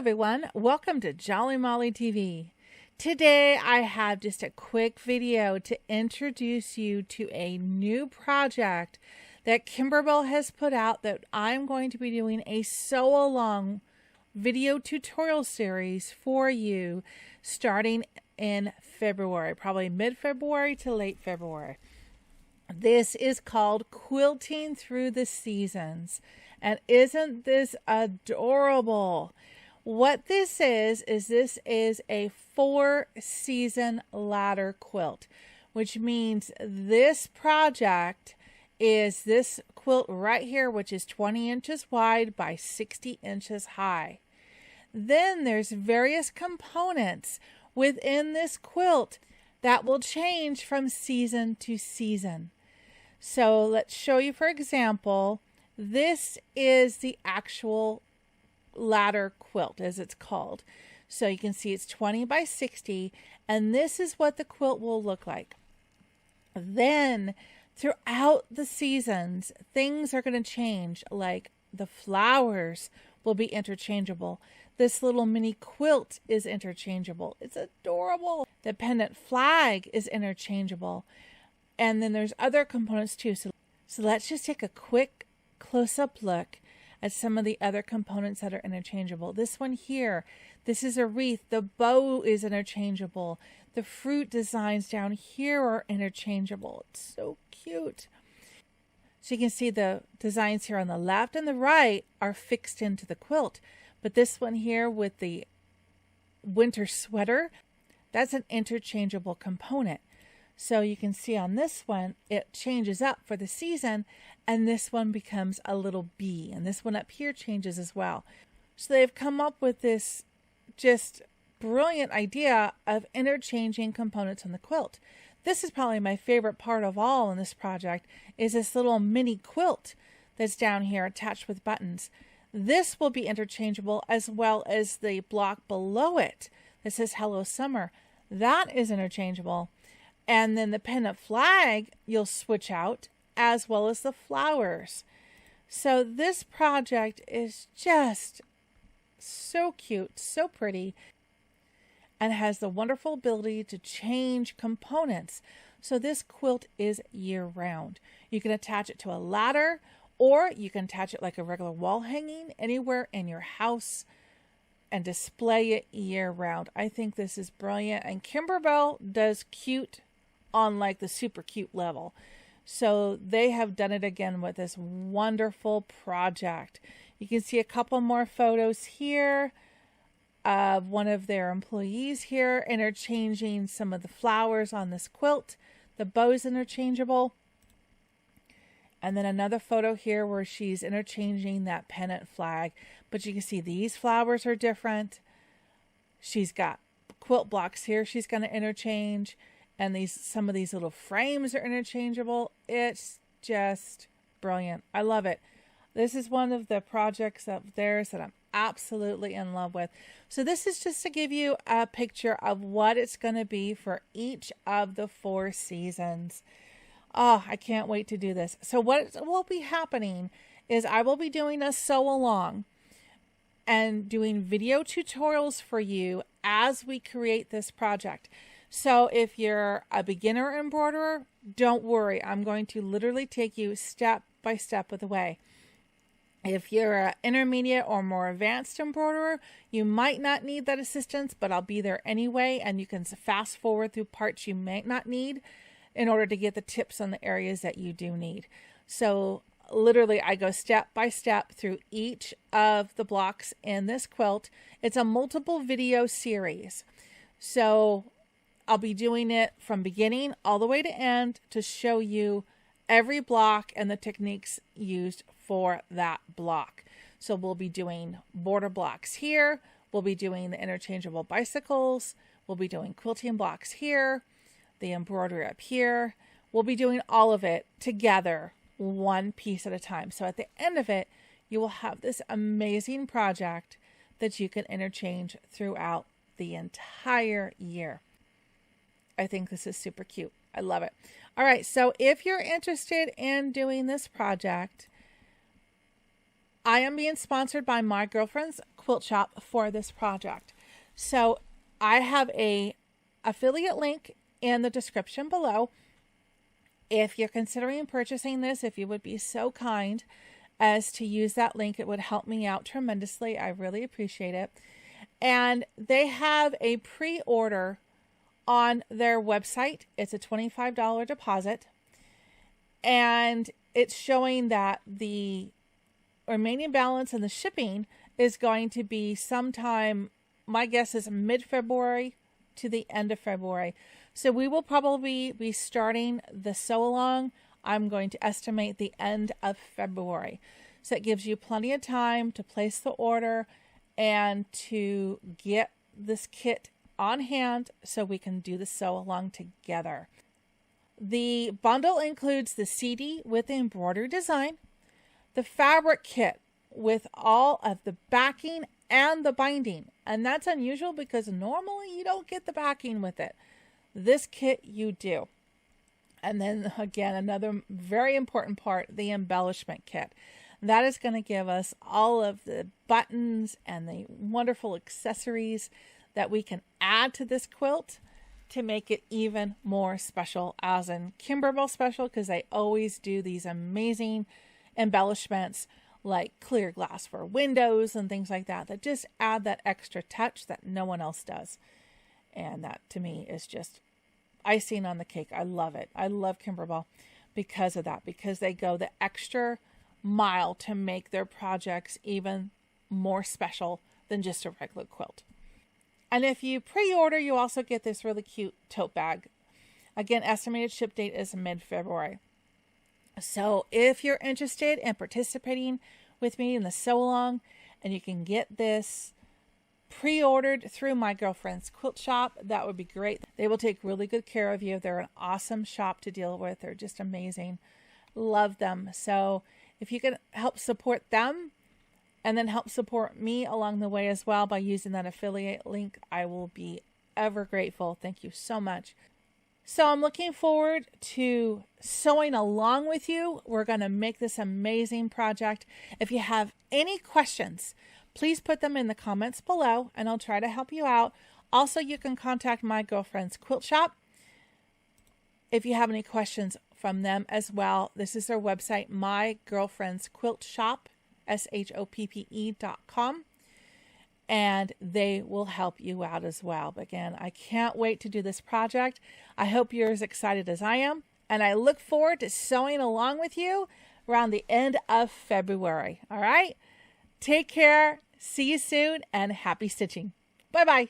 everyone, welcome to Jolly Molly TV. Today I have just a quick video to introduce you to a new project that Kimberbell has put out that I'm going to be doing a sew-along video tutorial series for you starting in February, probably mid-February to late February. This is called Quilting Through the Seasons, and isn't this adorable? What this is this is a 4-season ladder quilt, which means this project is this quilt right here, which is 20 inches wide by 60 inches high. Then there's various components within this quilt that will change from season to season. So let's show you, for example, this is the actual ladder quilt, as it's called. So you can see it's 20 by 60, and this is what the quilt will look like. Then throughout the seasons, things are going to change, like the flowers will be interchangeable. This little mini quilt is interchangeable. It's adorable. The pendant flag is interchangeable. And then there's other components too. So let's just take a quick close-up look at some of the other components that are interchangeable. This one here, this is a wreath. The bow is interchangeable. The fruit designs down here are interchangeable. It's so cute. So you can see the designs here on the left and the right are fixed into the quilt. But this one here with the winter sweater, that's an interchangeable component. So you can see on this one, it changes up for the season, and this one becomes a little bee, and this one up here changes as well. So they've come up with this just brilliant idea of interchanging components on the quilt. This is probably my favorite part of all in this project, is this little mini quilt that's down here attached with buttons. This will be interchangeable, as well as the block below it that says Hello Summer. That is interchangeable. And then the pendant flag you'll switch out, as well as the flowers. So this project is just so cute, so pretty, and has the wonderful ability to change components. So this quilt is year-round. You can attach it to a ladder, or you can attach it like a regular wall hanging anywhere in your house and display it year-round. I think this is brilliant, and Kimberbell does cute on like the super cute level. So they have done it again with this wonderful project. You can see a couple more photos here of one of their employees here interchanging some of the flowers on this quilt. The bow's interchangeable. And then another photo here where she's interchanging that pennant flag. But you can see these flowers are different. She's got quilt blocks here she's going to interchange. And some of these little frames are interchangeable. It's just brilliant. I love it. This is one of the projects of theirs that I'm absolutely in love with. So this is just to give you a picture of what it's going to be for each of the 4 seasons. Oh, I can't wait to do this. So what will be happening is I will be doing a sew along and doing video tutorials for you as we create this project. So if you're a beginner embroiderer, don't worry. I'm going to literally take you step by step of the way. If you're an intermediate or more advanced embroiderer, you might not need that assistance, but I'll be there anyway, and you can fast forward through parts you might not need in order to get the tips on the areas that you do need. So literally, I go step by step through each of the blocks in this quilt. It's a multiple video series. So I'll be doing it from beginning all the way to end to show you every block and the techniques used for that block. So we'll be doing border blocks here. We'll be doing the interchangeable bicycles. We'll be doing quilting blocks here. The embroidery up here. We'll be doing all of it together, one piece at a time. So at the end of it, you will have this amazing project that you can interchange throughout the entire year. I think this is super cute. I love it. All right, so if you're interested in doing this project, I am being sponsored by my girlfriend's quilt shop for this project. So I have a affiliate link in the description below. If you're considering purchasing this, if you would be so kind as to use that link, it would help me out tremendously. I really appreciate it. And they have a pre-order on their website. It's a $25 deposit. And it's showing that the remaining balance and the shipping is going to be sometime, my guess is mid-February to the end of February. So we will probably be starting the sew along. I'm going to estimate the end of February. So it gives you plenty of time to place the order and to get this kit on hand so we can do the sew along together. The bundle includes the CD with the embroidery design, the fabric kit with all of the backing and the binding. And that's unusual because normally you don't get the backing with it. This kit you do. And then again, another very important part, the embellishment kit. That is going to give us all of the buttons and the wonderful accessories that we can add to this quilt to make it even more special, as in Kimberbell special, because they always do these amazing embellishments like clear glass for windows and things like that, that just add that extra touch that no one else does. And that to me is just icing on the cake. I love it. I love Kimberbell because of that, because they go the extra mile to make their projects even more special than just a regular quilt. And if you pre-order, you also get this really cute tote bag. Again, estimated ship date is mid-February. So if you're interested in participating with me in the sew along, and you can get this pre-ordered through my girlfriend's quilt shop, that would be great. They will take really good care of you. They're an awesome shop to deal with. They're just amazing. Love them. So if you can help support them and then help support me along the way as well by using that affiliate link, I will be ever grateful. Thank you so much. So I'm looking forward to sewing along with you. We're going to make this amazing project. If you have any questions, please put them in the comments below and I'll try to help you out. Also, you can contact my girlfriend's quilt shop if you have any questions from them as well. This is their website, My Girlfriend's Quilt Shop, shoppe.com. And they will help you out as well. But again, I can't wait to do this project. I hope you're as excited as I am. And I look forward to sewing along with you around the end of February. All right? Take care. See you soon and happy stitching. Bye-bye.